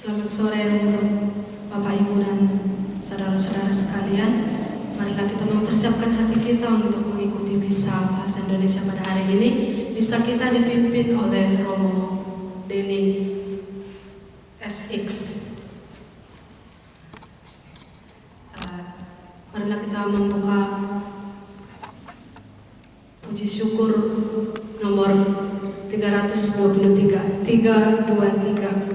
Selamat sore untuk Bapak, Ibu, dan saudara-saudara sekalian. Marilah kita mempersiapkan hati kita untuk mengikuti misa bahasa Indonesia pada hari ini. Misa kita dipimpin oleh Romo Denny SX. Marilah kita membuka puji syukur nomor 323. surga.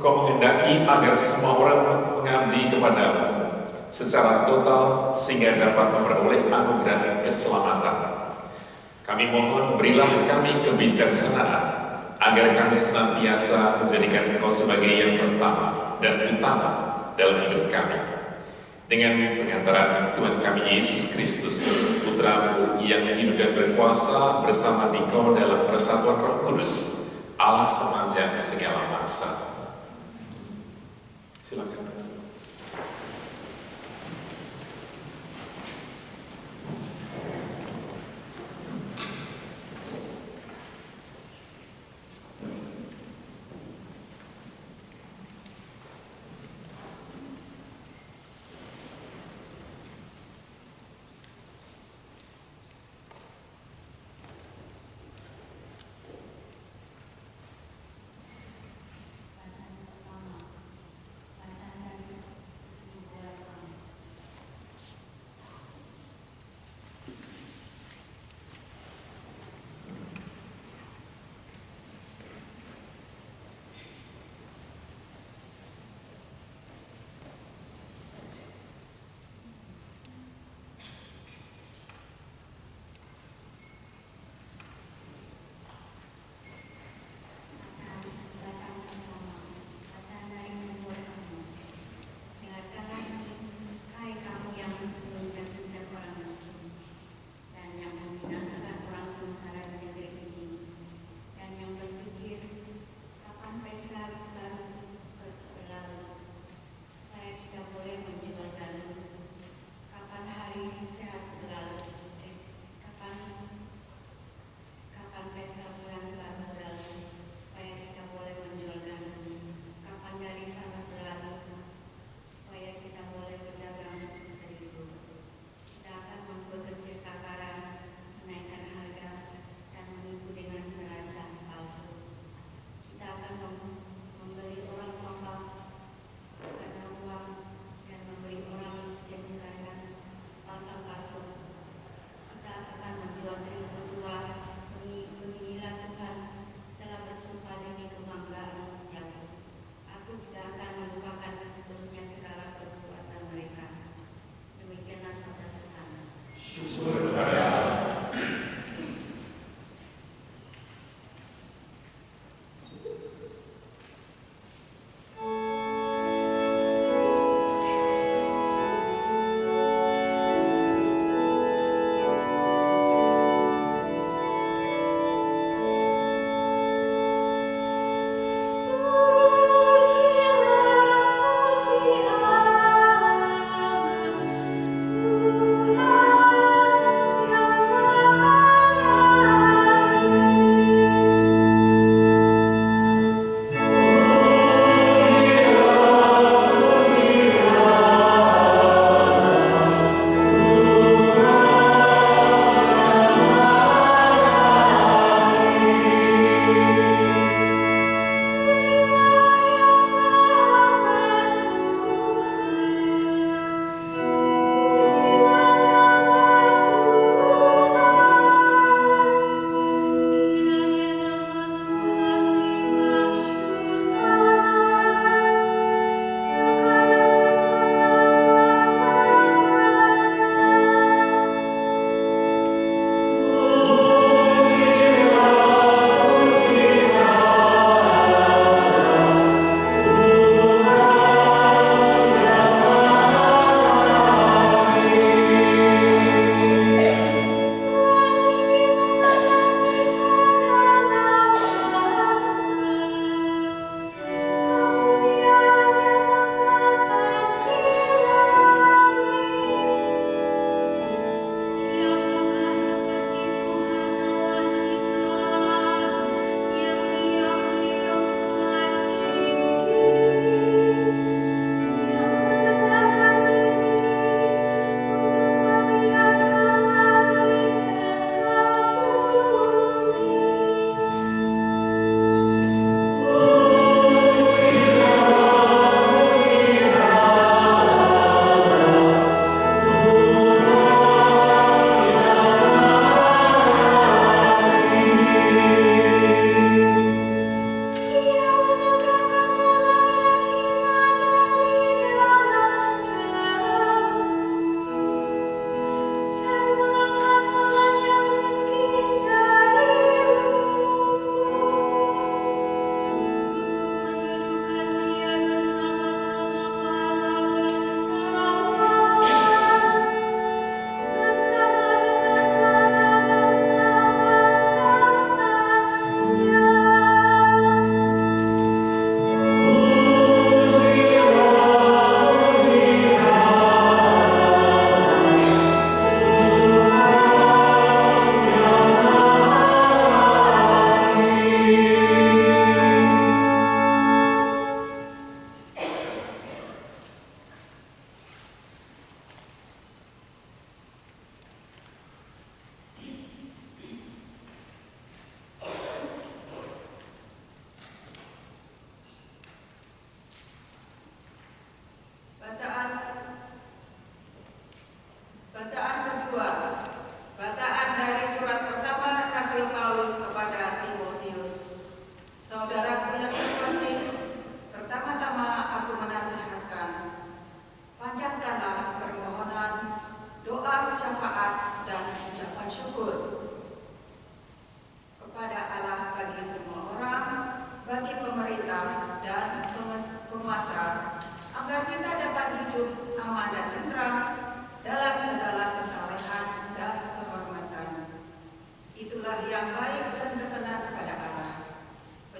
Engkau menghendaki agar semua orang mengabdi kepadamu secara total sehingga dapat memperoleh anugerah keselamatan. Kami mohon berilah kami kebijaksanaan agar kami senantiasa menjadikan Engkau sebagai yang pertama dan utama dalam hidup kami. Dengan pengantaran Tuhan kami Yesus Kristus, Putra-Mu yang hidup dan berkuasa bersama Engkau dalam persatuan Roh Kudus, Allah sepanjang segala masa. Silakan. Bacaan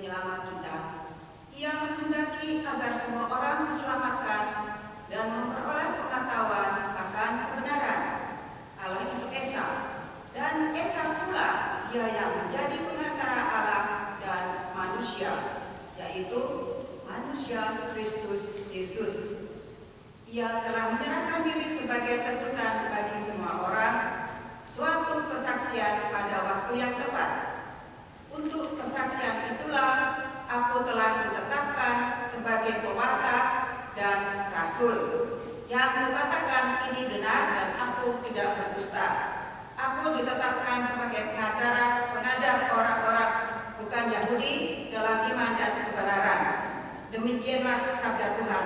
penyelamat kita. Ia menghendaki agar semua orang diselamatkan dan memperoleh pengetahuan akan kebenaran. Allah itu Esa, dan Esa pula Dia yang menjadi pengantara Allah dan manusia, yaitu manusia Kristus Yesus. Ia telah menyerahkan diri sebagai tebusan bagi semua orang, suatu kesaksian pada waktu yang tepat. Untuk kesaksian itulah aku telah ditetapkan sebagai pewarta dan rasul, yang mengatakan ini benar dan aku tidak berdusta. Aku ditetapkan sebagai pengajar orang-orang bukan Yahudi dalam iman dan kebenaran. Demikianlah sabda Tuhan.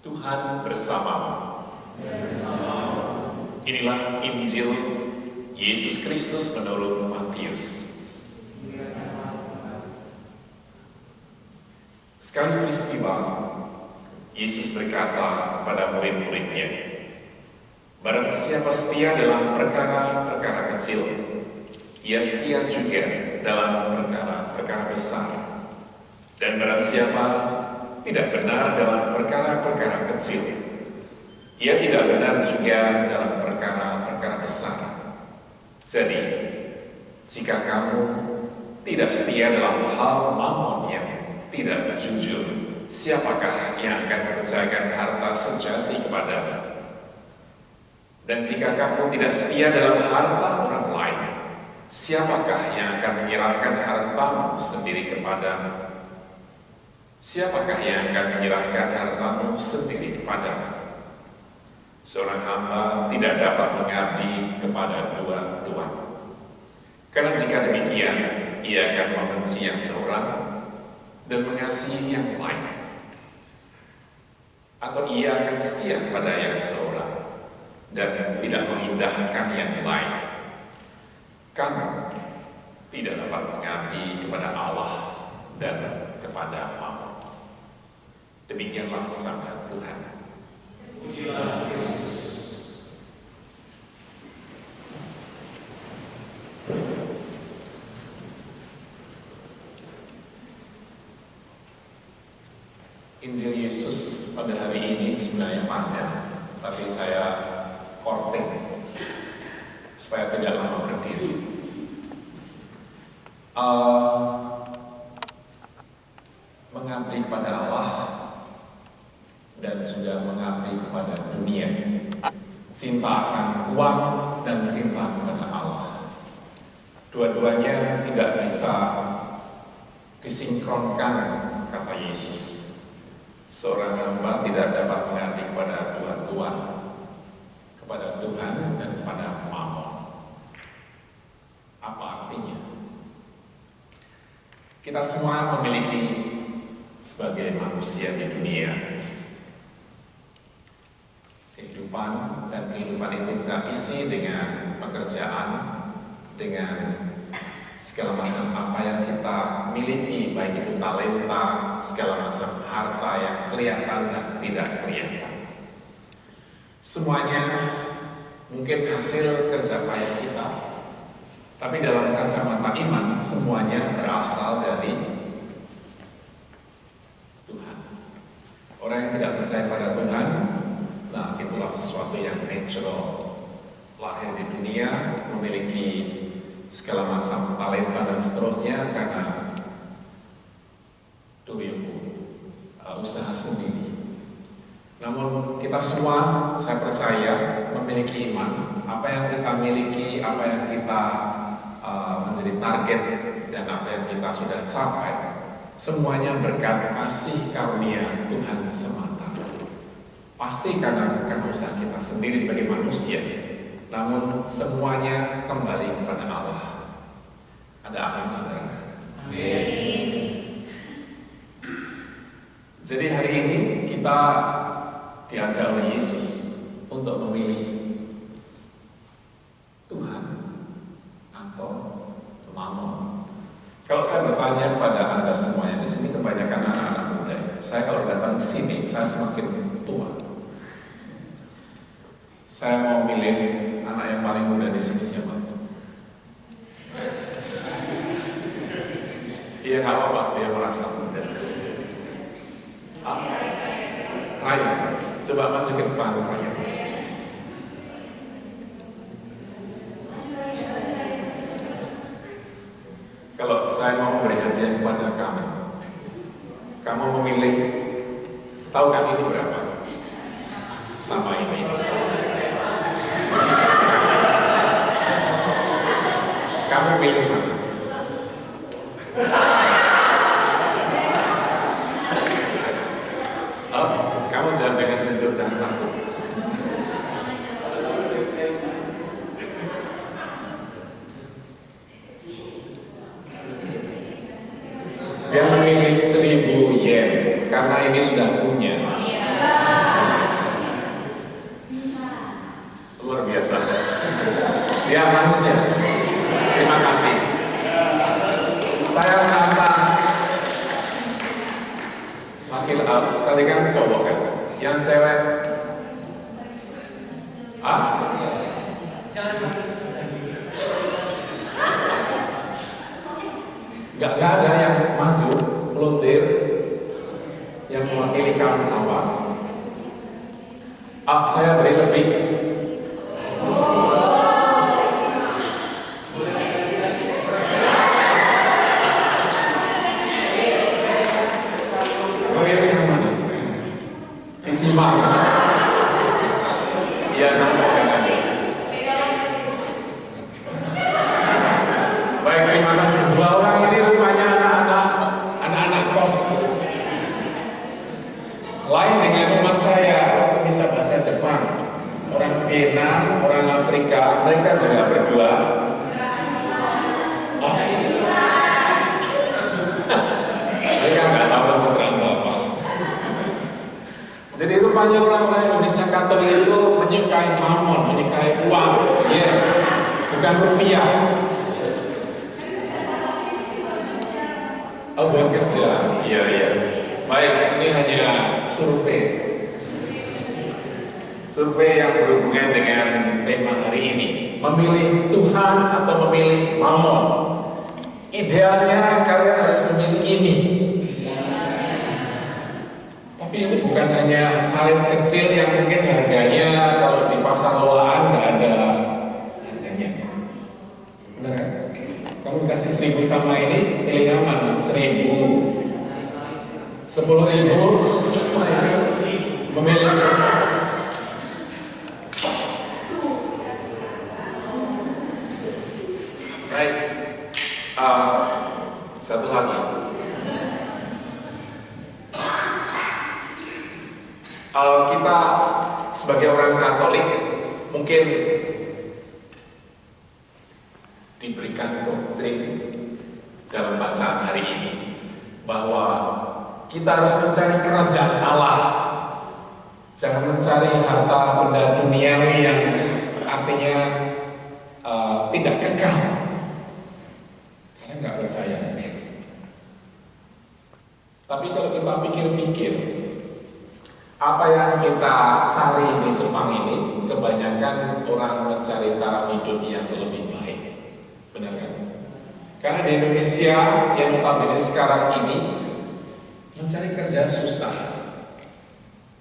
Tuhan bersamamu. Inilah Injil Yesus Kristus menurut Matius. Sekali peristiwa, Yesus berkata pada murid-muridnya, barang siapa setia dalam perkara-perkara kecil, ia setia juga dalam perkara-perkara besar. Dan barang siapa tidak benar dalam perkara-perkara kecil, ia tidak benar juga dalam perkara-perkara besar. Jadi, jika kamu tidak setia dalam hal mamon yang tidak jujur, siapakah yang akan mempercayakan harta sejati kepadamu? Dan jika kamu tidak setia dalam harta orang lain, siapakah yang akan menyerahkan hartamu sendiri kepadamu? Siapakah yang akan menyerahkan hartamu sendiri kepadamu? Seorang hamba tidak dapat mengabdi kepada dua tuan. Karena jika demikian, ia akan membenci yang seorang dan mengasihi yang lain. Atau ia akan setia pada yang seorang dan tidak mengindahkan yang lain. Kamu tidak dapat mengabdi kepada Allah dan kepada mamon. Demikianlah sabda Tuhan. Pujilah Kristus. Injil Yesus pada hari ini sebenarnya panjang, tapi saya korting supaya tidak lama berdiri. Mengabdi kepada Allah dan juga mengabdi kepada dunia, cinta akan uang dan cinta kepada Allah. Dua-duanya tidak bisa disinkronkan, kata Yesus. Seorang hamba tidak dapat mengabdi kepada dua tuan, kepada Tuhan dan kepada mamon. Apa artinya? Kita semua memiliki sebagai manusia di dunia kehidupan, dan kehidupan itu kita isi dengan pekerjaan, dengan segala macam apa yang kita miliki, baik itu talenta, segala macam harta yang kelihatan dan tidak kelihatan. Semuanya mungkin hasil kerja payah kita, tapi dalam kacamata iman semuanya berasal dari Tuhan. Orang yang tidak percaya pada Tuhan, nah itulah sesuatu yang natural, lahir di dunia, memiliki segala macam talenta dan seterusnya karena usaha sendiri. Namun kita semua, saya percaya, memiliki iman. Apa yang kita miliki, apa yang kita menjadi target, dan apa yang kita sudah capai, semuanya berkat kasih karunia Tuhan semata. Pasti karena bukan usaha kita sendiri sebagai manusia, namun semuanya kembali kepada Allah. Ada amin, saudara? Amin. Jadi hari ini kita diajak oleh Yesus untuk memilih Tuhan atau Mammon. Kalau saya bertanya kepada Anda semuanya, di sini kebanyakan anak-anak muda. Saya kalau datang ke sini, saya semakin tua. Saya mau milih anak yang paling muda di sini siapa? Iya, nggak apa-apa, dia merasa muda. Ryan, coba maju ke depan, Ryan. Kalau saya mau memberi hadiah kepada kamu, kamu memilih, tahu kan ini berapa? Sama ini. Kamu pilih mana? Kamu jangan dengan jujur, jangan takut. Dia memilih 1.000 yen karena ini sudah punya. Luar biasa. Dia manusia. Terima kasih. Saya kata tadi kan cowok kan, yang cewek nggak ada yang maju peluntir yang mewakili kamu apa? Saya beri lebih. Ya, nampak aja. Baik, terima kasih. Dua orang ini rupanya anak-anak kos. Lain dengan umat saya, waktu bisa bahasa Jepang, orang Vietnam, orang Afrika, mereka juga berdua. Mereka nggak tahu pencitraan apa. Jadi rupanya orang-orang Indonesia Katolik itu menyukai mammon, menyukai uang, ya, bukan rupiah. Buat kerja, iya. Baik, ini hanya survei. Survei yang berhubungan dengan tema hari ini. Memilih Tuhan atau memilih mammon? Idealnya kalian harus memilih ini. Tapi ini bukan hanya salib kecil yang mungkin harganya kalau di pasar lolaan nggak ada harganya. Benar kan? Kamu kasih 1.000 sama ini, pilih yang mana? 1.000, 10.000, memilih. Baik, satu lagi. Kita sebagai orang Katolik mungkin diberikan doktrin dalam bacaan hari ini bahwa kita harus mencari kerajaan Allah. Jangan mencari harta benda duniawi yang artinya tidak kekal. Karena nggak percaya. Tapi kalau kita pikir-pikir, apa yang kita cari di Jepang ini, kebanyakan orang mencari taraf hidup yang lebih baik. Benar kan? Karena di Indonesia yang notabene sekarang ini mencari kerja susah,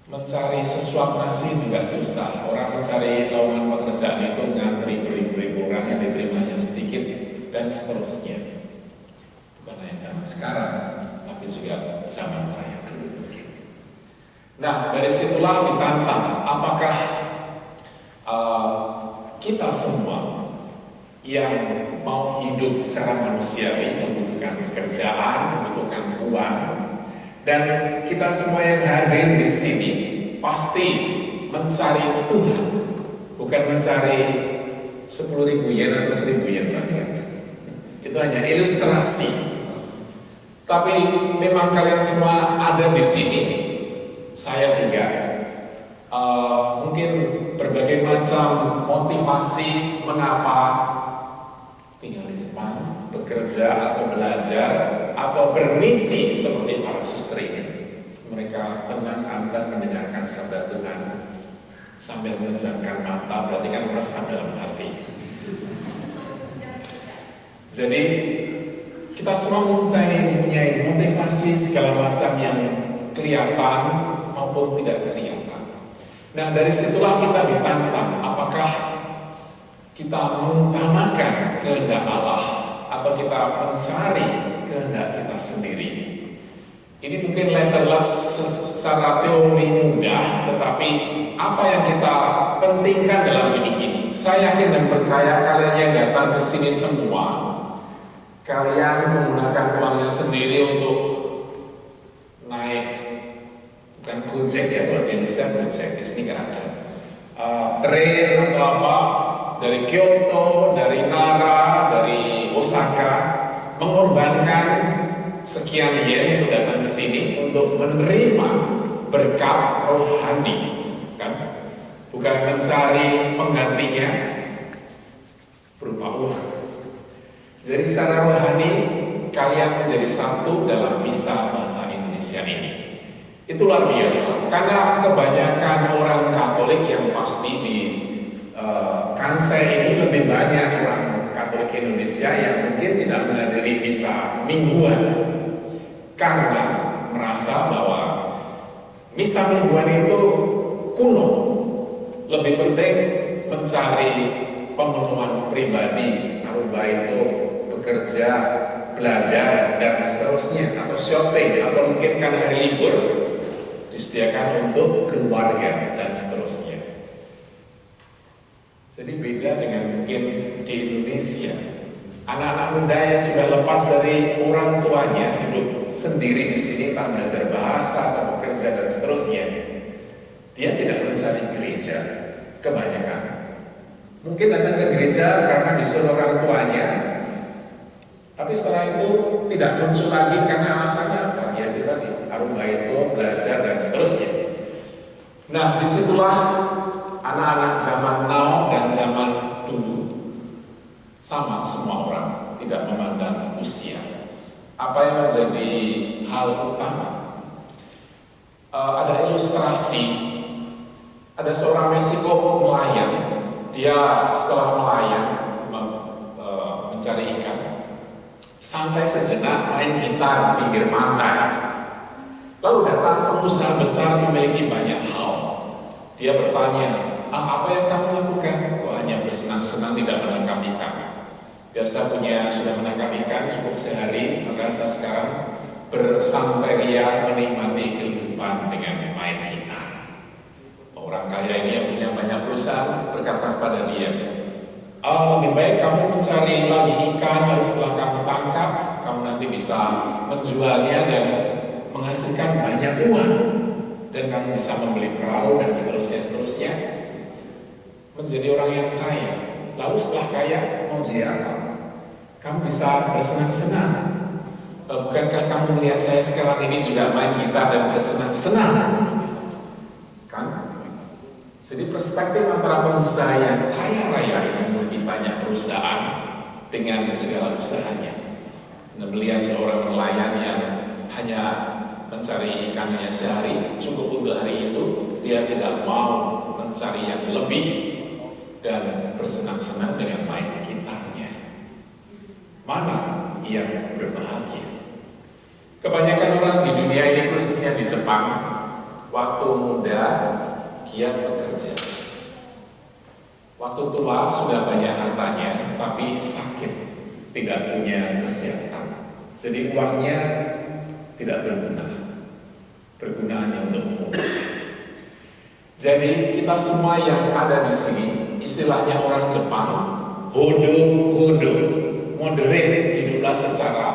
mencari sesuap nasi juga susah. Orang mencari lowongan pekerjaan itu ngantri beribu-ribu orang yang diterimanya sedikit dan seterusnya. Bukan hanya zaman sekarang, tapi juga zaman saya dulu mungkin. Nah, dari situlah ditantang apakah kita semua yang mau hidup secara manusiawi, membutuhkan pekerjaan, membutuhkan uang, dan kita semua yang hadir di sini pasti mencari Tuhan, bukan mencari 10.000 yen atau 1.000 yen lagi kan? Itu hanya ilustrasi. Tapi memang kalian semua ada di sini, saya juga mungkin berbagai macam motivasi mengapa tinggal di Jepang, bekerja atau belajar atau bermisi seperti para suster ini. Mereka tenang anda mendengarkan sabda Tuhan sambil memejamkan mata, berarti kan meresap dalam hati. Jadi kita semua mempunyai motivasi segala macam yang kelihatan maupun tidak kelihatan. Nah, dari situlah kita ditantang apakah kita mengutamakan kehendak Allah atau kita mencari kehendak kita sendiri. Ini mungkin letter luck secara teori mudah, tetapi apa yang kita pentingkan dalam hidup ini? Saya yakin dan percaya kalian yang datang ke sini semua, kalian menggunakan uangnya sendiri untuk naik, bukan Gojek ya, kalau di Indonesia Gojek, di sini nggak ada. Train atau apa, dari Kyoto, dari Nara, dari Osaka, mengorbankan sekian yen untuk datang ke sini untuk menerima berkat rohani, kan? Bukan mencari penggantinya berupa uang. Jadi secara rohani kalian menjadi satu dalam misa bahasa Indonesia ini. Itu luar biasa, karena kebanyakan orang Katolik yang pasti di Kansai ini lebih banyak orang Katolik Indonesia yang mungkin tidak menghadiri misa mingguan karena merasa bahwa misa mingguan itu kuno, lebih penting mencari pemenuhan pribadi, aruba itu bekerja, belajar, dan seterusnya, atau shopping, atau mungkin karena hari libur disediakan untuk keluarga, dan seterusnya. Jadi beda dengan mungkin di Indonesia, anak-anak muda yang sudah lepas dari orang tuanya, hidup sendiri di sini, tak belajar bahasa, atau bekerja, dan seterusnya. Dia tidak mencari gereja, kebanyakan. Mungkin datang ke gereja karena disuruh orang tuanya, tapi setelah itu tidak muncul lagi karena alasannya apa? Ya itu tadi, aruba itu, belajar, dan seterusnya. Nah, disitulah anak-anak zaman now dan zaman dulu sama semua orang, tidak memandang usia. Apa yang menjadi hal utama? Ada ilustrasi, ada seorang Meksiko nelayan. Dia setelah nelayan mencari ikan, santai sejenak main gitar di pinggir pantai. Lalu datang pengusaha besar memiliki banyak hal. Dia bertanya, apa yang kamu lakukan? Kok hanya bersenang-senang tidak menangkap ikan? Biasa sudah menangkap ikan cukup sehari, maka saya sekarang bersantai ria menikmati kehidupan dengan main gitar. Orang kaya ini yang punya banyak perusahaan berkata kepada dia, lebih baik kamu mencari lagi ikan, lalu setelah kamu tangkap, kamu nanti bisa menjualnya dan menghasilkan banyak uang, dan kamu bisa membeli perahu dan seterusnya. Menjadi orang yang kaya. Lalu setelah kaya, mau jadi apa? Kamu bisa bersenang-senang. Bukankah kamu melihat saya sekarang ini juga main gitar dan bersenang-senang? Kan? Jadi perspektif antara pengusaha yang kaya raya yang memiliki banyak perusahaan dengan segala usahanya, Anda melihat seorang nelayan yang hanya mencari ikannya sehari, cukup untuk hari itu, dia tidak mau mencari yang lebih dan bersenang-senang dengan main gitarnya. Mana yang berbahagia? Kebanyakan orang di dunia ini, khususnya di Jepang, waktu muda giat bekerja. Waktu tua sudah banyak hartanya, tapi sakit, tidak punya kesehatan. Jadi uangnya tidak berguna, berguna hanya untuk umum. Jadi kita semua yang ada di sini, istilahnya orang Jepang, hodo, moderate, hiduplah secara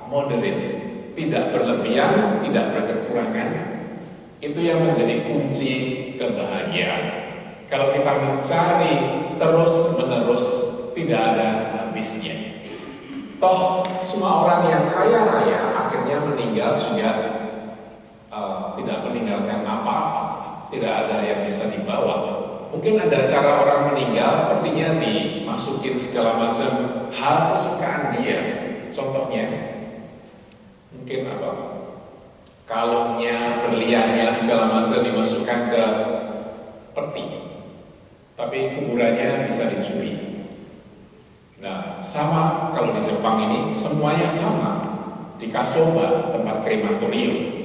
moderate, tidak berlebihan, tidak berkekurangan. Itu yang menjadi kunci kebahagiaan. Kalau kita mencari terus-menerus, tidak ada habisnya. Toh semua orang yang kaya raya akhirnya meninggal juga tidak meninggalkan apa-apa, tidak ada yang bisa dibawa. Mungkin ada cara orang meninggal, artinya dimasukin segala macam hal kesukaan dia. Contohnya, mungkin apa? Kalungnya, berliannya, segala macam dimasukkan ke peti, tapi kuburannya bisa dicuri. Nah, sama kalau di Jepang ini semuanya sama, di Kasoba, tempat krematorium.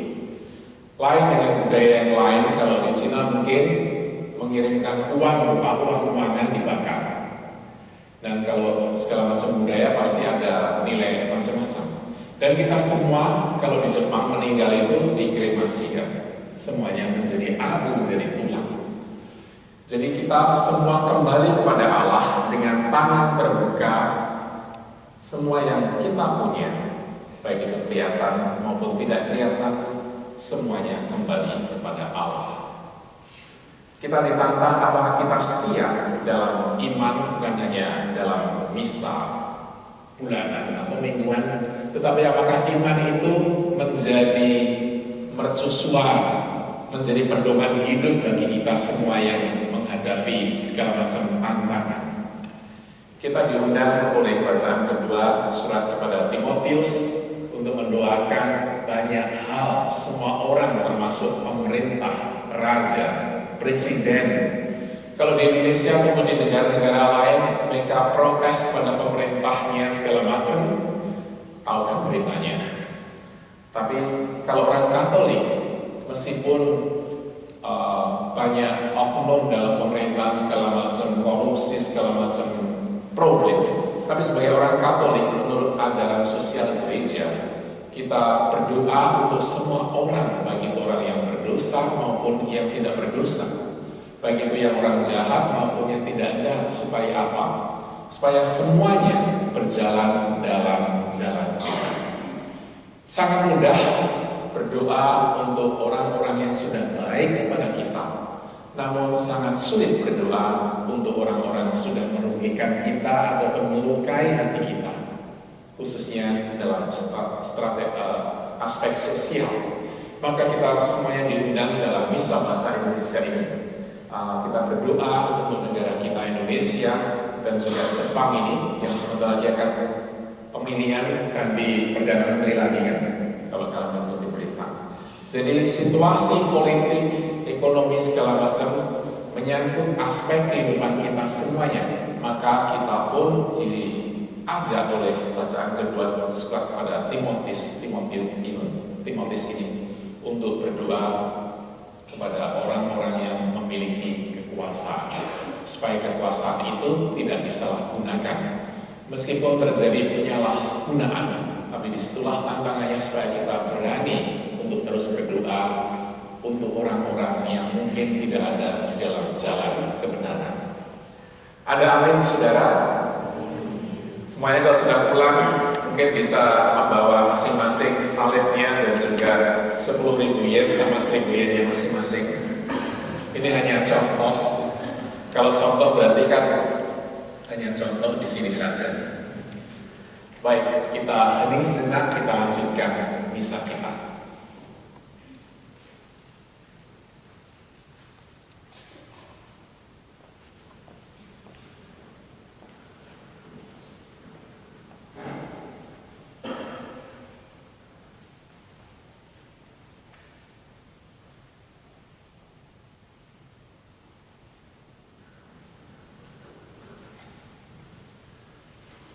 Lain dengan budaya yang lain, kalau di Cina mungkin mengirimkan uang berupa uang-uangan dibakar. Dan kalau segala macam budaya pasti ada nilai macam-macam. Dan kita semua kalau di Jepang meninggal itu dikremasikan, semuanya menjadi abu, menjadi tulang. Jadi kita semua kembali kepada Allah dengan tangan terbuka. Semua yang kita punya, baik itu kelihatan maupun tidak kelihatan, semuanya kembali kepada Allah. Kita ditantang apakah kita setia dalam iman, bukan hanya dalam misa bulanan atau mingguan, tetapi apakah iman itu menjadi mercusuar, menjadi pedoman hidup bagi kita semua yang menghadapi segala macam tantangan. Kita diundang oleh bacaan kedua surat kepada Timotius untuk mendoakan banyak hal, semua orang termasuk pemerintah, raja, presiden. Kalau di Indonesia maupun di negara-negara lain, mereka protes pada pemerintahnya segala macam, tahu kan beritanya. Tapi kalau orang Katolik, meskipun banyak oknum dalam pemerintahan segala macam, korupsi segala macam problem, tapi sebagai orang Katolik, menurut ajaran sosial gereja, kita berdoa untuk semua orang, baik itu orang yang berdosa maupun yang tidak berdosa, baik itu yang orang jahat maupun yang tidak jahat, supaya apa? Supaya semuanya berjalan dalam jalan Allah. Sangat mudah berdoa untuk orang-orang yang sudah baik kepada kita, namun sangat sulit berdoa untuk orang-orang yang sudah merugikan kita atau melukai hati kita, khususnya dalam aspek sosial. Maka kita semuanya diundang dalam misa bahasa Indonesia ini. Kita berdoa untuk negara kita Indonesia dan juga Jepang ini yang sebentar lagi akan pemilihan ganti Perdana Menteri lagi kan, kalau kalian mengikuti berita. Jadi situasi politik, ekonomi segala macam menyangkut aspek kehidupan kita semuanya. Maka kita pun diajak oleh bacaan kedua surat kepada Timotius ini untuk berdoa kepada orang-orang yang memiliki kekuasaan, supaya kekuasaan itu tidak disalahgunakan. Meskipun terjadi penyalahgunaan, tapi disitulah tantangannya supaya kita berani untuk terus berdoa untuk orang-orang yang mungkin tidak ada di dalam jalan kebenaran. Ada amin, saudara? Semuanya kalau sudah pulang mungkin bisa membawa masing-masing salibnya dan juga 10.000 yen sama 1.000 yen masing-masing. Ini hanya contoh. Kalau contoh berarti kan hanya contoh di sini saja. Baik, kita hening sejenak, kita lanjutkan misa kita.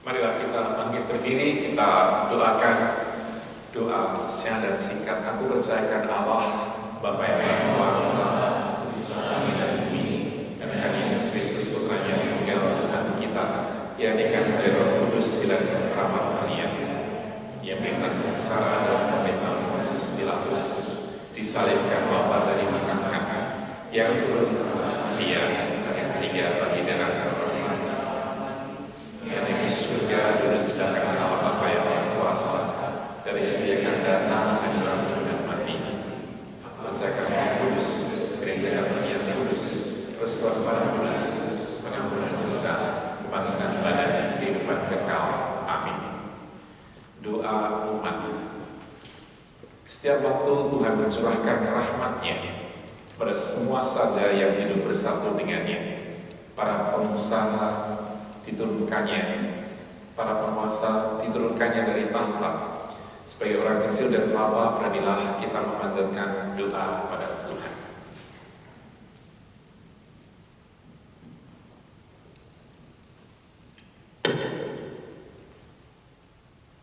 Marilah kita bangkit berdiri, kita doakan doa syahadat singkat. Aku percayakan Allah, Bapa yang Maha Kuasa, langit dan bumi, dan akan Yesus Kristus Putranya yang tunggal Tuhan kita, yang dikandung dari Roh Kudus dilakukan rahmat Maria, yang bebas sengsara dan meminta Yesus Pilatus, disalibkan, wafat dan dimakamkan, yang turun ke Maria dari ketiga bagi darah yang di surga duduk sebelah kanan Allah Bapa yang Maha Kuasa, dari sediakan datang dan hidup dan mati. Aku percayakan Roh Kudus, Gereja Katolik yang kudus, persekutuan Maha Kudus, pengampunan dosa, kebangkitan badan, kehidupan kekal. Amin. Doa umat. Setiap waktu Tuhan mencurahkan rahmat-Nya pada semua saja yang hidup bersatu dengannya. Para pengusaha diturunkannya, para penguasa diturunkannya dari tahta. Sebagai orang kecil dan pelaba, beranilah kita memanjatkan doa kepada Tuhan.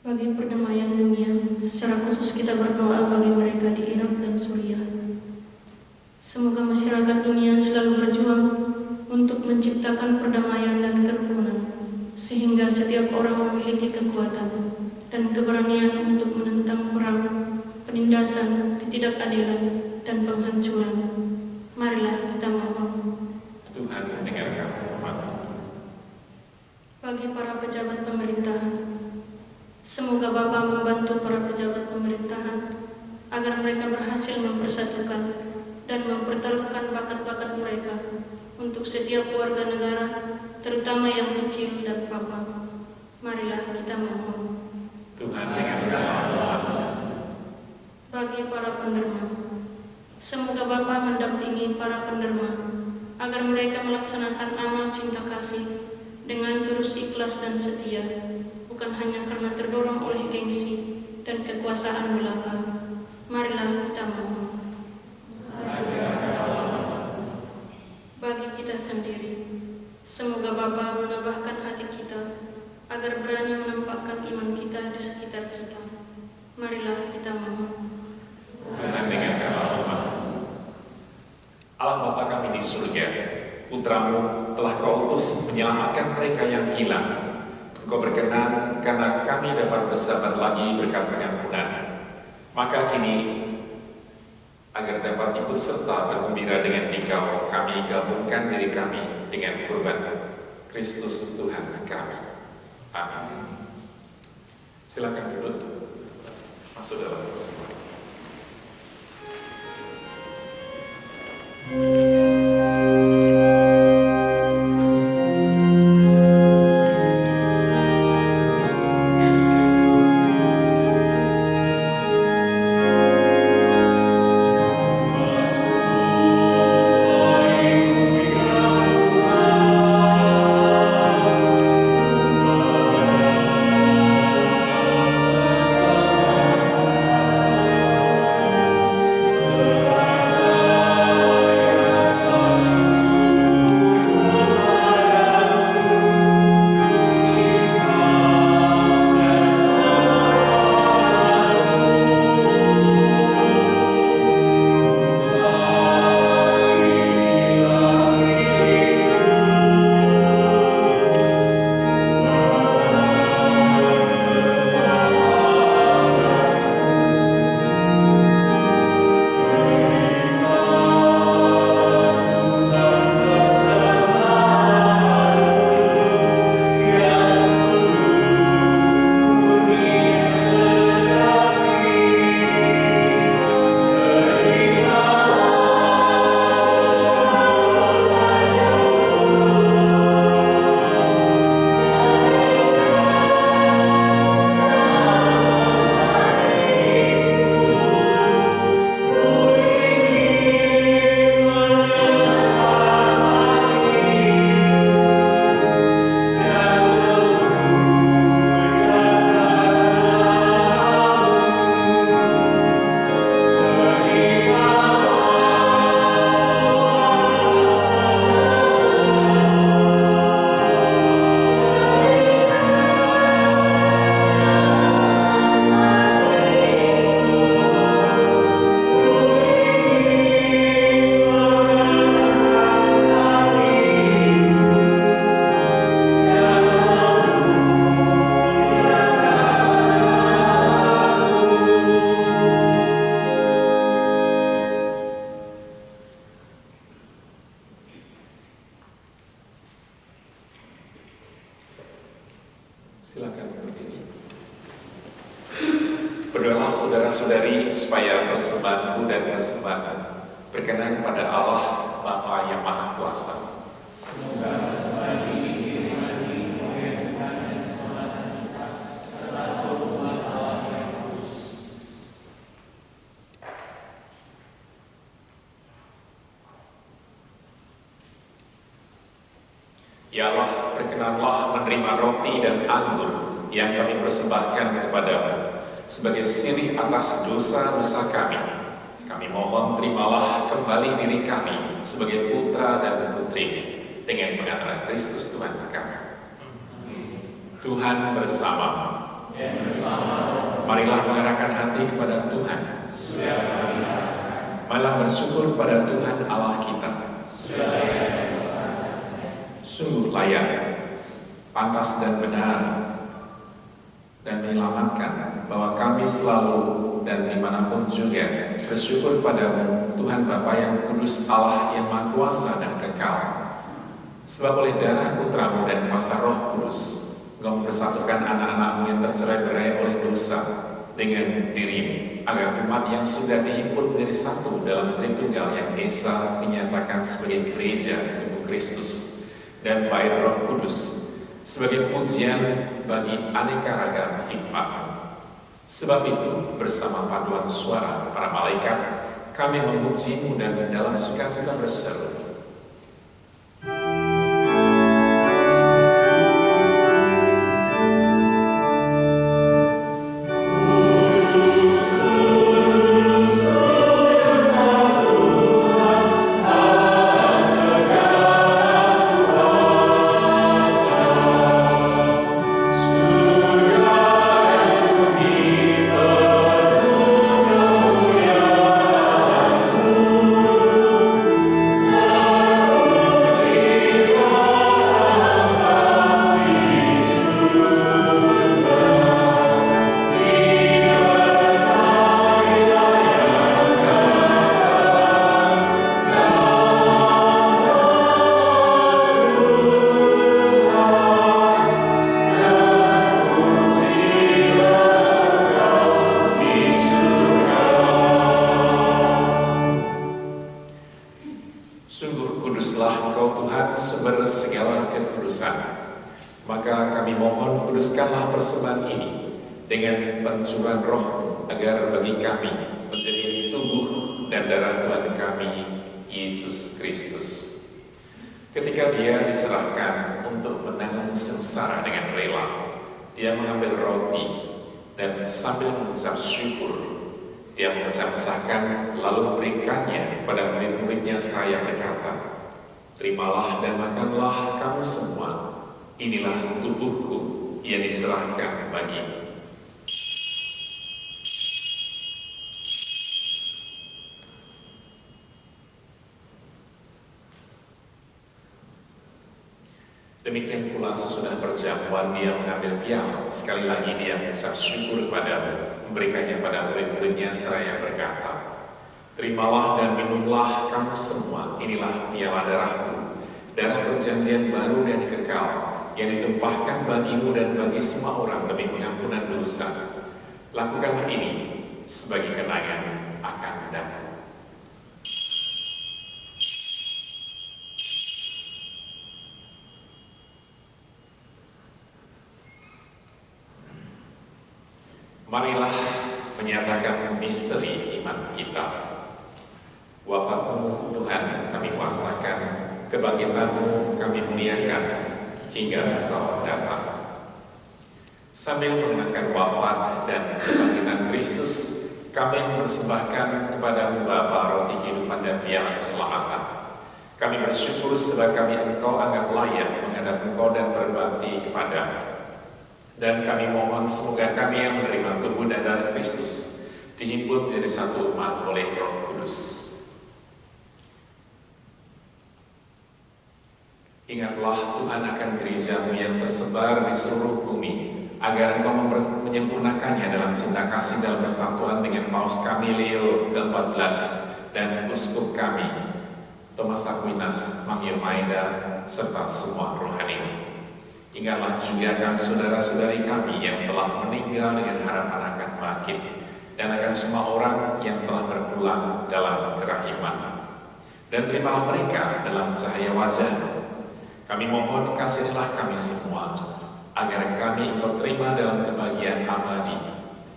Bagi perdamaian dunia, secara khusus kita berdoa bagi mereka di Irak dan Suriah. Semoga masyarakat dunia selalu berjuang untuk menciptakan perdamaian dan kerukunan, sehingga setiap orang memiliki kekuatan dan keberanian untuk menentang perang, penindasan, ketidakadilan, dan penghancuran. Marilah kita mohon. Tuhan mendengarkan umat-Mu. Bagi para pejabat pemerintahan, semoga Bapa membantu para pejabat pemerintahan agar mereka berhasil mempersatukan dan mempertaruhkan bakat-bakat mereka untuk setiap warga negara, terutama yang kecil dan papa. Marilah kita mohon. Tuhan dengarkan umat-Mu. Bagi para penderma, semoga Bapa mendampingi para penderma agar mereka melaksanakan amal cinta kasih dengan tulus ikhlas dan setia, bukan hanya karena terdorong oleh gengsi dan kekuasaan belaka. Marilah kita mohon. Bagi kita sendiri, semoga Bapa menambahkan hati kita agar berani menampakkan iman kita di sekitar kita. Marilah kita mohon. Tuhan dengarkan umat-Mu. Allah Bapa kami di surga, Putra-Mu telah Kau utus menyelamatkan mereka yang hilang. Engkau berkenan karena kami dapat bersahabat lagi berkat pengampunan. Maka kini, agar dapat ikut serta bergembira dengan Dikau, kami gabungkan diri kami dengan kurban Kristus Tuhan kami. Amin. Silakan duduk, masuk dalam persembahan. Silakan berdiri. Berdoalah saudara-saudari supaya persembahanku dan persembahan berkenan pada Allah Bapa yang Maha Kuasa. Semoga persembahan ini diterima oleh Tuhan dan keselamatan kita serta seluruh umat Allah yang kudus. Ya Allah, berkenanlah menerima roti dan anggur yang kami persembahkan kepadamu sebagai sirih atas dosa-dosa kami. Kami mohon terimalah kembali diri kami sebagai putra dan putri dengan pengantaran Kristus Tuhan kami. Tuhan bersamamu. Marilah mengarahkan hati kepada Tuhan. Marilah bersyukur kepada Tuhan Allah kita. Sungguh layak, pantas dan benar, dan menyelamatkan bahwa kami selalu dan dimanapun juga bersyukur padamu, Tuhan Bapa yang kudus, Allah yang Maha Kuasa dan kekal. Sebab oleh darah putramu dan kuasa Roh Kudus, Engkau mempersatukan anak-anakmu yang tercerai-berai oleh dosa dengan dirimu, agar umat yang sudah dihimpun menjadi satu dalam Tritunggal yang esa dinyatakan sebagai gereja tubuh Kristus dan bait Roh Kudus sebagai pujian bagi aneka ragam hikmat. Sebab itu, bersama paduan suara para malaikat, kami memujimu dan dalam sukacita berseru. Sungguh kuduslah Engkau Tuhan, sumber segala kekudusan. Maka kami mohon, kuduskanlah persembahan ini dengan pencurahan Roh, agar bagi kami menjadi tubuh dan darah Tuhan kami, Yesus Kristus. Ketika Dia diserahkan untuk menanggung sengsara dengan rela, Dia mengambil roti dan sambil mengucap syukur, Dia memecah-mecahkan lalu memberikannya kepada murid-muridnya seraya berkata, "Terimalah dan makanlah kamu semua, inilah tubuhku yang diserahkan bagimu." Demikian pula sesudah perjamuan Dia mengambil piala, sekali lagi Dia mengucap syukur kepadamu, memberikannya pada murid-muridnya seraya berkata, "Terimalah dan minumlah kamu semua, inilah piala darahku, darah perjanjian baru dan kekal, yang ditumpahkan bagimu dan bagi semua orang demi pengampunan dosa. Lakukanlah ini sebagai kenangan akan daku." Marilah menyatakan misteri iman kita. Wafatmu Tuhan kami wartakan, kebangkitanmu kami muliakan hingga Engkau datang. Sambil mengenangkan wafat dan kebangkitan Kristus, kami mempersembahkan kepadamu Bapa roti kehidupan dan piala keselamatan. Kami bersyukur sebab kami Engkau anggap layak menghadap Engkau dan berbakti kepadamu. Dan kami mohon semoga kami yang menerima tubuh dan darah Kristus dihimpun menjadi satu umat oleh Roh Kudus. Ingatlah Tuhan akan gereja-Mu yang tersebar di seluruh bumi, agar Engkau menyempurnakannya dalam cinta kasih dalam persatuan dengan Paus kami Leo ke-14 dan Uskup kami Thomas Aquinas, Mangyo Maeda, serta semua rohani. Ingatlah juga akan saudara-saudari kami yang telah meninggal dengan harapan akan bangkit, dan akan semua orang yang telah berpulang dalam kerahiman. Dan terimalah mereka dalam cahaya wajah. Kami mohon kasihlah kami semua, agar kami Engkau terima dalam kebahagiaan abadi,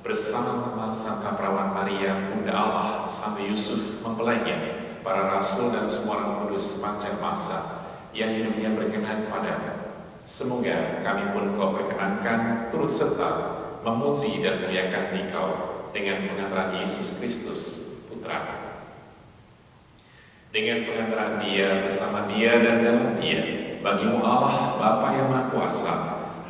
bersama Santa Perawan Maria, Bunda Allah, sampai Yusuf mempelainya, para rasul dan semua orang kudus sepanjang masa yang hidupnya berkenan padamu. Semoga kami pun Kau perkenankan turut serta memuji dan memuliakan Dikau dengan pengantaran Yesus Kristus, Putra. Dengan pengantaran Dia, bersama Dia dan dalam Dia, bagimu Allah Bapa yang Maha Kuasa,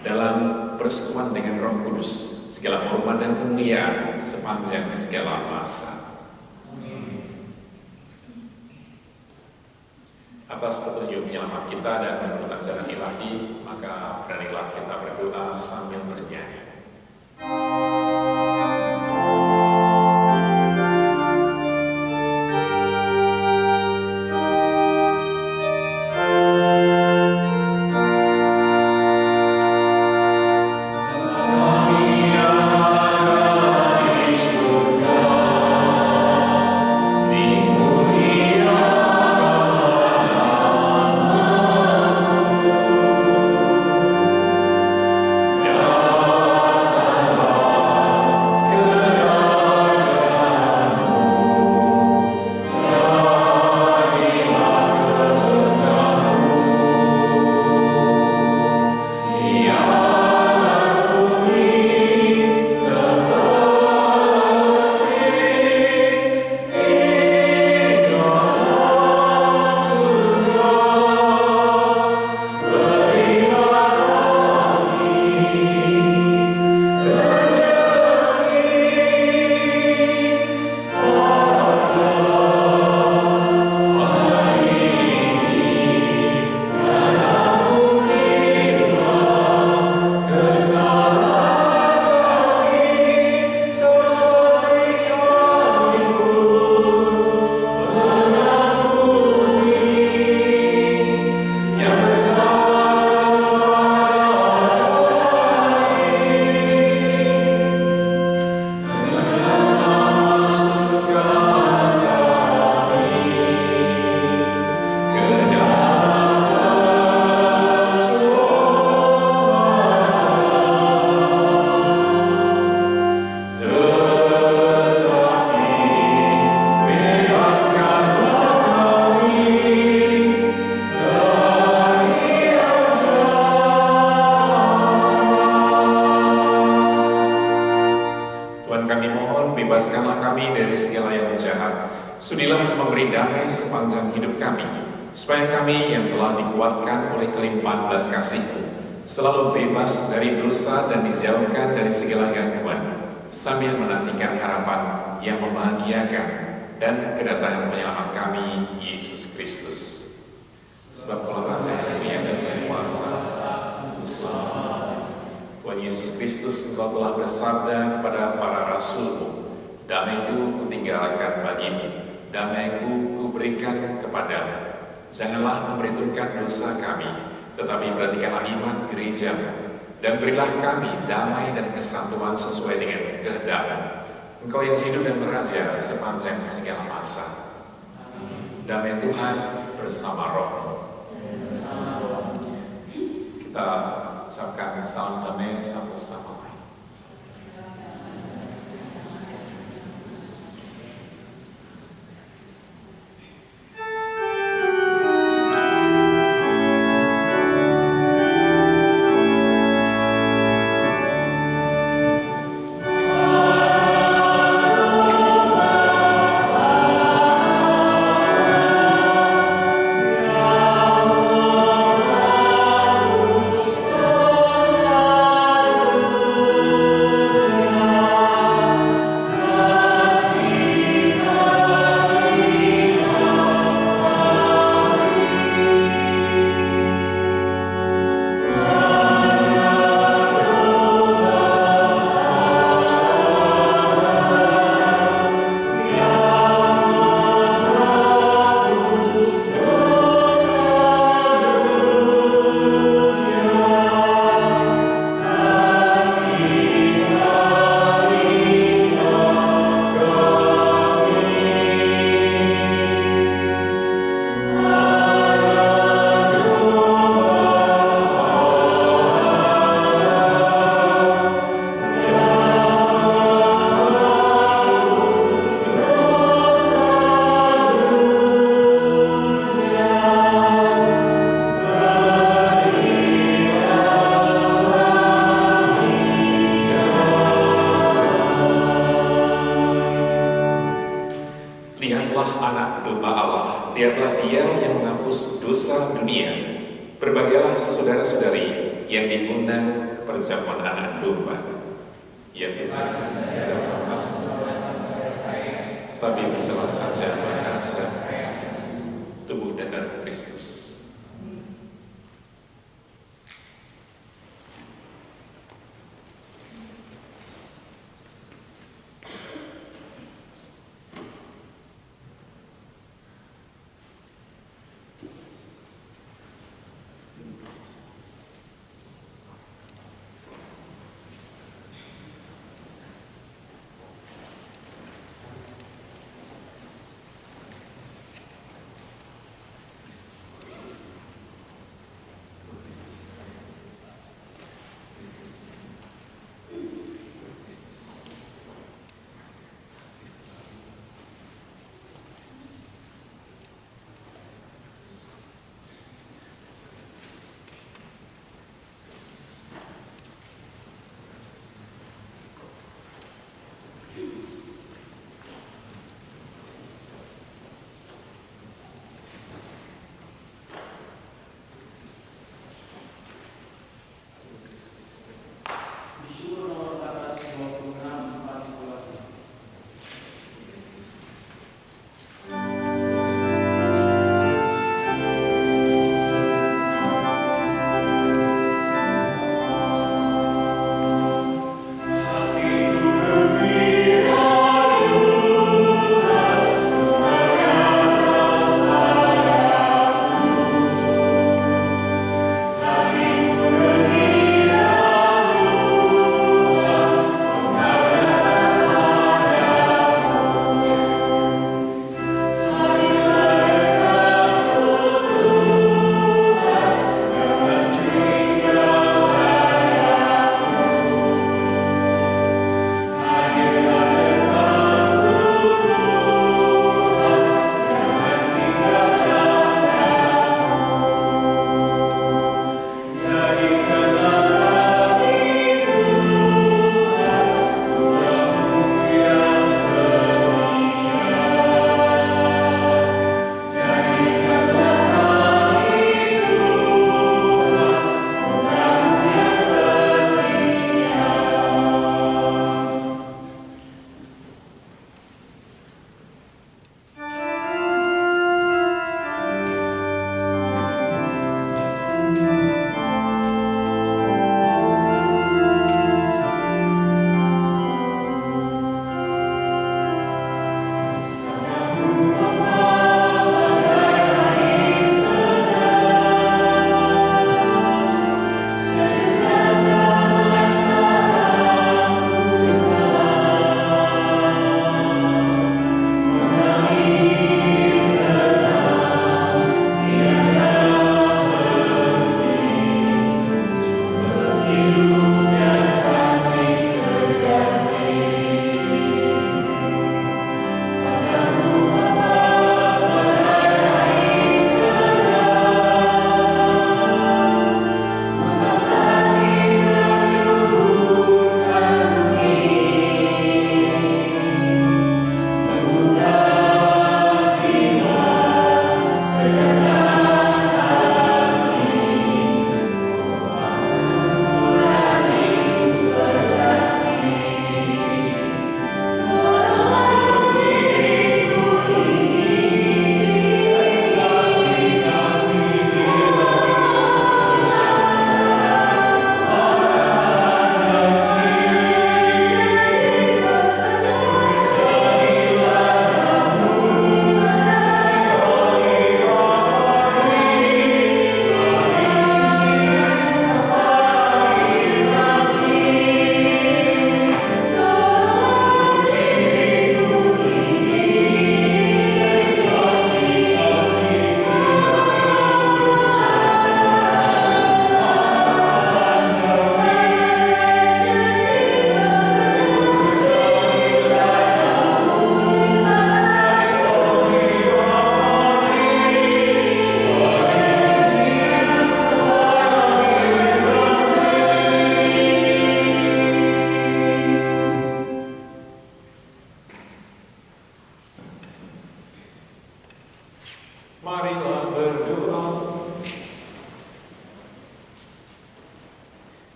dalam persekutuan dengan Roh Kudus, segala hormat dan kemuliaan sepanjang segala masa. Atas petunjuk penyelamat kita dan menurut ajaran ilahi, maka beranilah kita berdoa sambil bernyanyi. Sudilah memberi damai sepanjang hidup kami, supaya kami yang telah dikuatkan oleh kelimpahan belas kasih-Mu selalu bebas dari dosa dan dijauhkan dari segala gangguan, sambil menantikan harapan yang membahagiakan dan kedatangan penyelamat kami, Yesus Kristus. Sebab Kaulah Raja yang mulia dan berkuasa untuk selamanya. Tuhan Yesus Kristus, Engkau telah bersabda kepada para rasul-Mu, damai-Ku kutinggalkan bagimu, damai-Ku kuberikan kepadamu. Janganlah memperhitungkan dosa kami, tetapi perhatikanlah iman gereja-Mu, dan berilah kami damai dan kesatuan sesuai dengan kehendak-Mu. Engkau yang hidup dan meraja sepanjang segala masa. Damai Tuhan bersama Roh-Mu. Kita ucapkan salam damai satu sama lain. Amen. saudara-saudari yang diundang kepada jamuan anak domba. Ya Tuhan, saya pasti tapi bersama saja maka saya tubuh dan darah Kristus.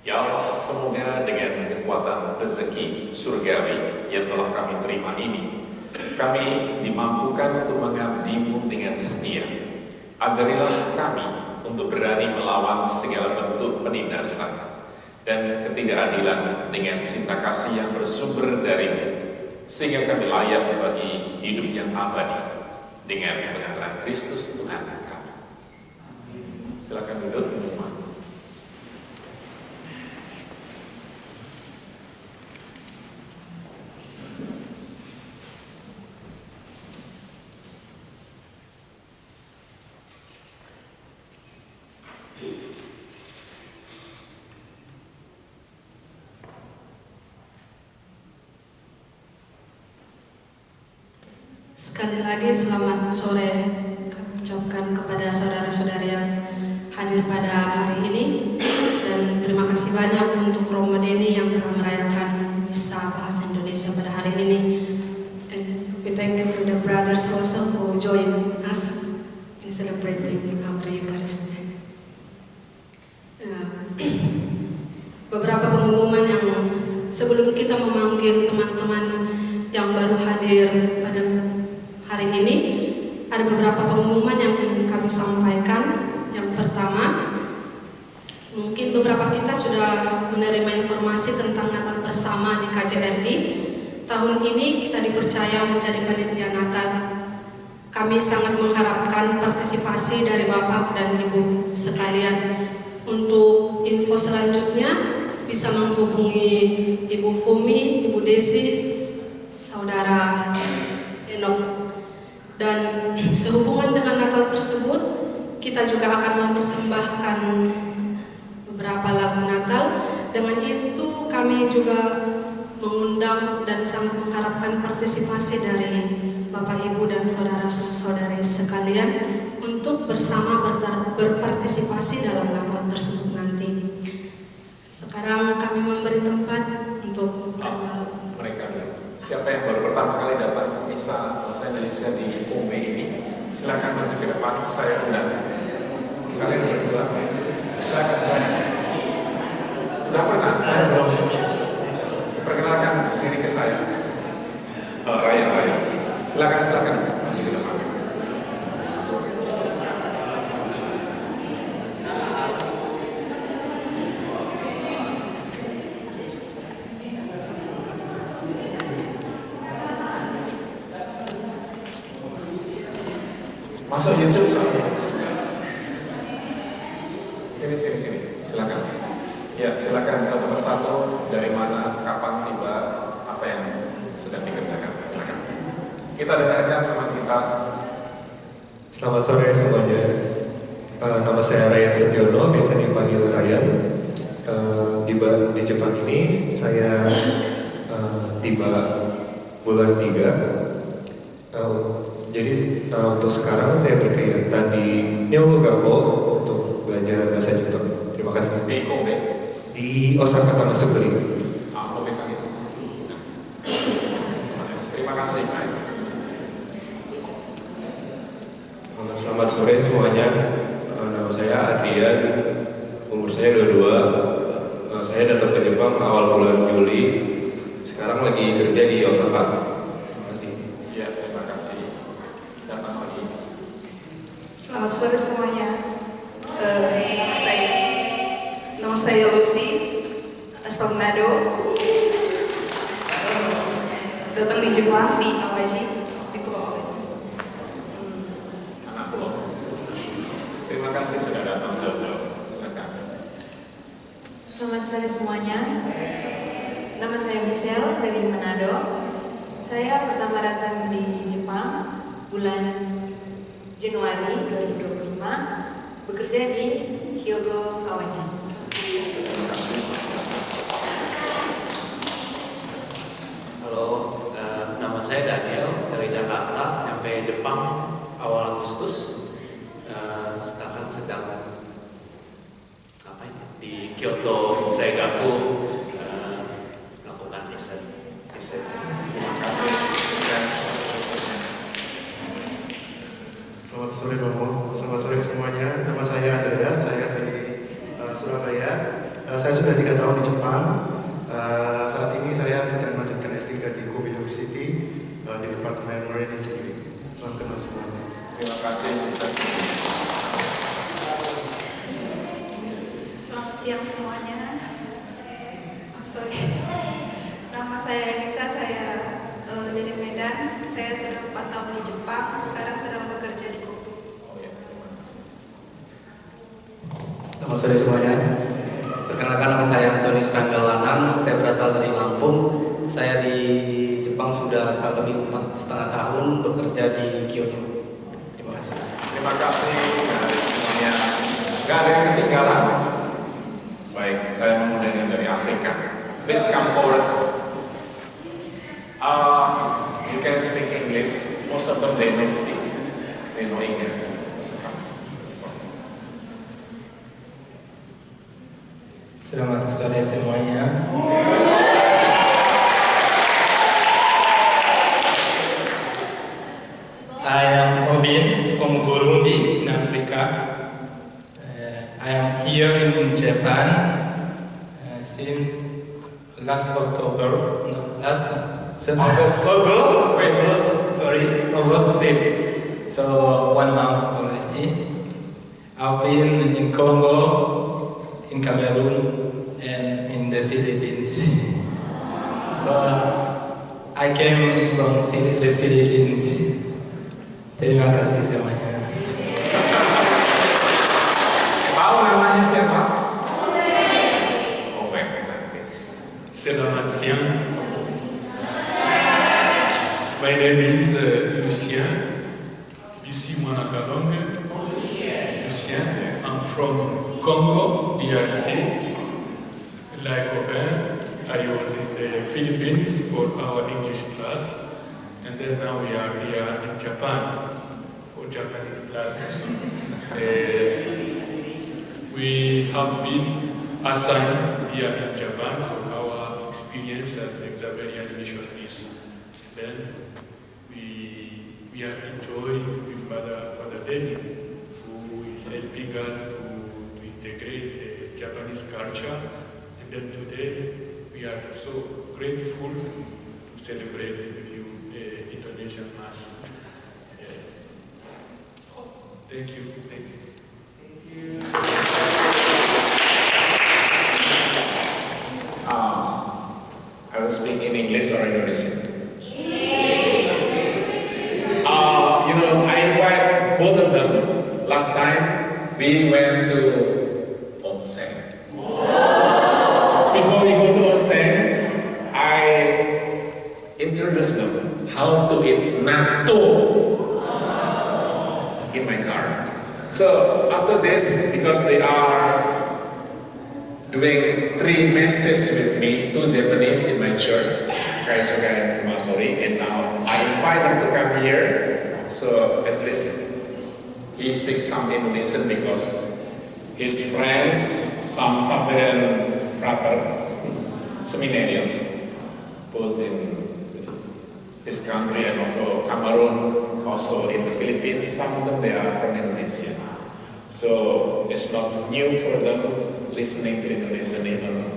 Ya Allah, semoga dengan kekuatan rezeki surgawi yang telah kami terima ini, kami dimampukan untuk mengabdi-Mu dengan setia. Ajarilah kami untuk berani melawan segala bentuk penindasan dan ketidakadilan dengan cinta kasih yang bersumber dari-Mu, sehingga kami layak bagi hidup yang abadi dengan pengantaran Kristus Tuhan kami. Silakan duduk semua. Sekali lagi selamat sore kami ucapkan kepada saudara-saudari yang hadir pada hari ini, dan terima kasih banyak untuk Romo Denny yang telah merayakan misa bahasa Indonesia pada hari ini. And we thank you for the brothers also who join us in celebrating our Eucharist. Beberapa pengumuman yang sebelum kita memanggil teman-teman yang baru hadir pada hari ini, ada beberapa pengumuman yang ingin kami sampaikan. Yang pertama, mungkin beberapa kita sudah menerima informasi tentang Natal bersama di KJRI. Tahun ini kita dipercaya menjadi panitia Natal. Kami sangat mengharapkan partisipasi dari Bapak dan Ibu sekalian. Untuk info selanjutnya bisa menghubungi Ibu Fumi, Ibu Desi, Saudara Enok. Dan sehubungan dengan Natal tersebut, kita juga akan mempersembahkan beberapa lagu Natal. Dengan itu kami juga mengundang dan sangat mengharapkan partisipasi dari Bapak Ibu dan saudara-saudari sekalian untuk bersama berpartisipasi dalam Natal tersebut nanti. Sekarang kami memberi tempat untuk mereka dulu. Siapa yang baru pertama kali datang ke misa bahasa Indonesia di UME ini, silakan maju ke depan, saya undang. Kalian berdua, silakan saya. Sudah pernah? Saya belum. Perkenalkan diri ke saya. Raya. Silakan maju ke depan. Masuk YouTube soalnya. Sini. Silakan. Ya, silakan satu persatu. Dari mana, kapan tiba, apa yang sedang dikerjakan. Silakan. Kita dengarkan teman kita. Selamat sore semuanya. Nama saya Ryan Setiono, biasa dipanggil Ryan. Di Jepang ini saya tiba bulan 3. Jadi untuk sekarang saya berkegiatan di Nihongo Gakko untuk belajar bahasa Jepang. Terima kasih. Di Kobe. Di Osaka Tamasukuri. Kobe kan itu. Terima kasih. Selamat sore semuanya. Nama saya Adrian. Umur saya 22. Saya datang ke Jepang awal bulan Juli. Sekarang lagi kerja di Osaka. Selamat sore semuanya. Nama saya Lucy, asal Manado. Datang di Jepang di Awaji, di Pulau Awaji. Anak pulau. Terima kasih sudah datang jauh-jauh. Silakan. Selamat sore semuanya. Nama saya Michelle dari Manado. Saya pertama datang di Jepang bulan Januari 2025, bekerja di Hyogo Awaji. Terima kasih. Halo, nama saya Daniel dari Jakarta, nyampe Jepang awal Agustus. Sekarang sedang di Kyoto Daigaku melakukan riset. Terima kasih. Sukses. Selamat sore Romo, selamat sore semuanya. Nama saya Andreas, saya dari Surabaya. Saya sudah 3 tahun di Jepang. Saat ini saya sedang melanjutkan S3 di Kobe University di Departemen Marine Engineering. Salam kenal semuanya. Terima kasih, sukses. Selamat siang semuanya. Nama saya Elisa, saya dari Medan. Saya sudah 4 tahun di Jepang. Sekarang sedang bekerja di Kobe. Selamat sore semuanya. Perkenalkan, nama saya Antoni Serangga Lanang. Saya berasal dari Lampung. Saya di Jepang sudah kurang lebih 4,5 tahun bekerja di Kyoto. Terima kasih. Terima kasih semuanya. Gak ada yang ketinggalan. Baik, saya mengundang dari Afrika. Please come forward. You can speak English. Most of them they know speak. They know English. Selamat sore semuanya. I am Obin from Burundi in Africa. I am here in Japan since last October. No, last August 5th. So 1 month already. I've been in Congo, in Cameroon, and in the Philippines. So I came from the Philippines. Terima kasih semuanya. Tahu namanya siapa? Selamat siang. My name is Lucien. Ici Manakalong. Lucien. I'm from Congo, DRC. Like Aubin, I was in the Philippines for our English class, and then now we are here in Japan for Japanese classes. We have been assigned here in Japan for our experience as Xaverian missionaries. Then we are enjoying with Father Denny, who is helping us to integrate the Japanese culture. And then today we are so grateful to celebrate with you the Indonesian Mass. Thank you. Thank you. I will speak in English or Indonesian. I invite both of them. Last time we went to onsen. Before we go to onsen, I introduced them how to eat natto in my car. So after this, because they are doing 3 masses with me, 2 Japanese in my church, Kaisoga and Kumatori, and now I invite them to come here. So at least he speaks some Indonesian because his friends, some Saverian frater, seminarians, both in this country and also Cameroon, also in the Philippines, some of them they are from Indonesia. So it's not new for them listening to Indonesian, even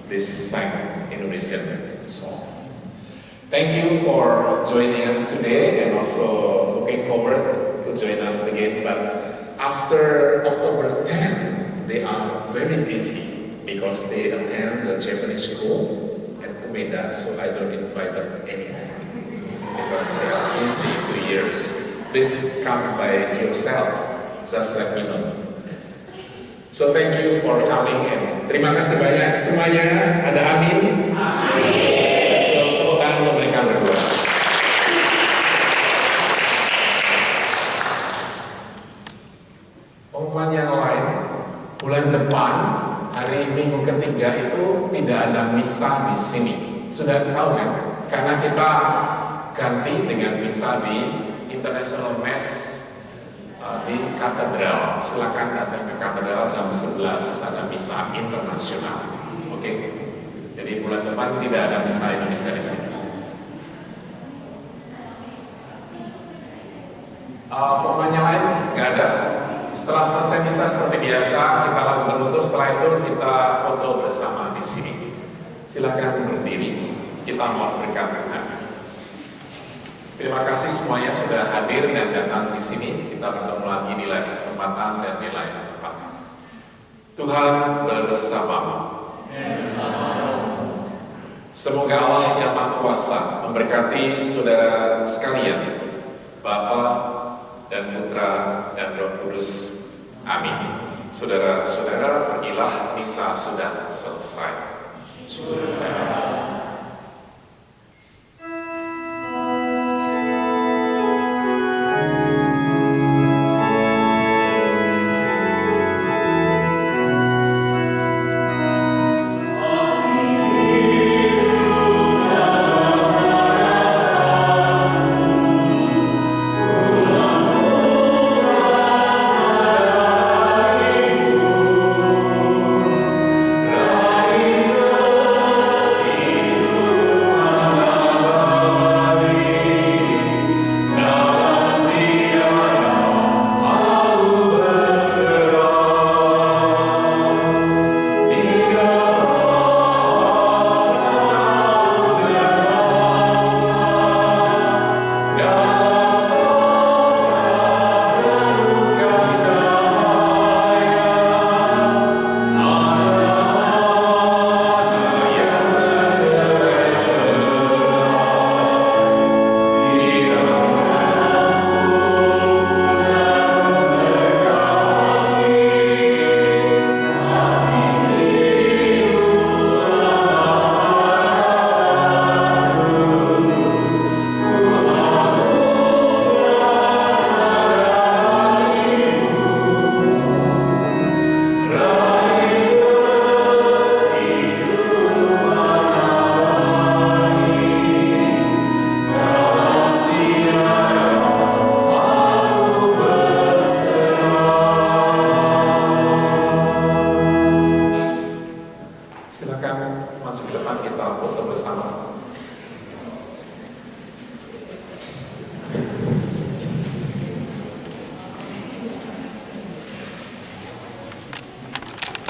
this sang Indonesian song. Thank you for joining us today and also looking forward to join us again. But after October 10, they are very busy because they attend the Japanese school at Umeda, so I don't invite them anymore because they are busy 2 years. Please come by yourself, just let me know. So thank you for coming and terima kasih banyak semuanya. Ada amin. Amin. So tepuk tangan untuk mereka berdua. Pengumuman yang lain, bulan depan hari Minggu ketiga itu tidak ada misa di sini. Sudah tahu kan? Karena kita ganti dengan misa di International Mass di katedral. Silakan datang ke katedral jam 11, ada misa internasional. Oke. Jadi bulan depan tidak ada misa Indonesia di sini. Pokoknya lain nggak ada. Setelah selesai misa seperti biasa, kita lakukan penutup. Setelah itu kita foto bersama di sini. Silakan berdiri. Kita mohon berkat Tuhan. Terima kasih semuanya sudah hadir dan datang di sini. Kita bertemu lagi di lain kesempatan dan di lain tempat. Tuhan bersamamu. Semoga Allah yang Maha Kuasa memberkati saudara sekalian, Bapa dan Putra dan Roh Kudus. Amin. Saudara-saudara, pergilah, misa sudah selesai.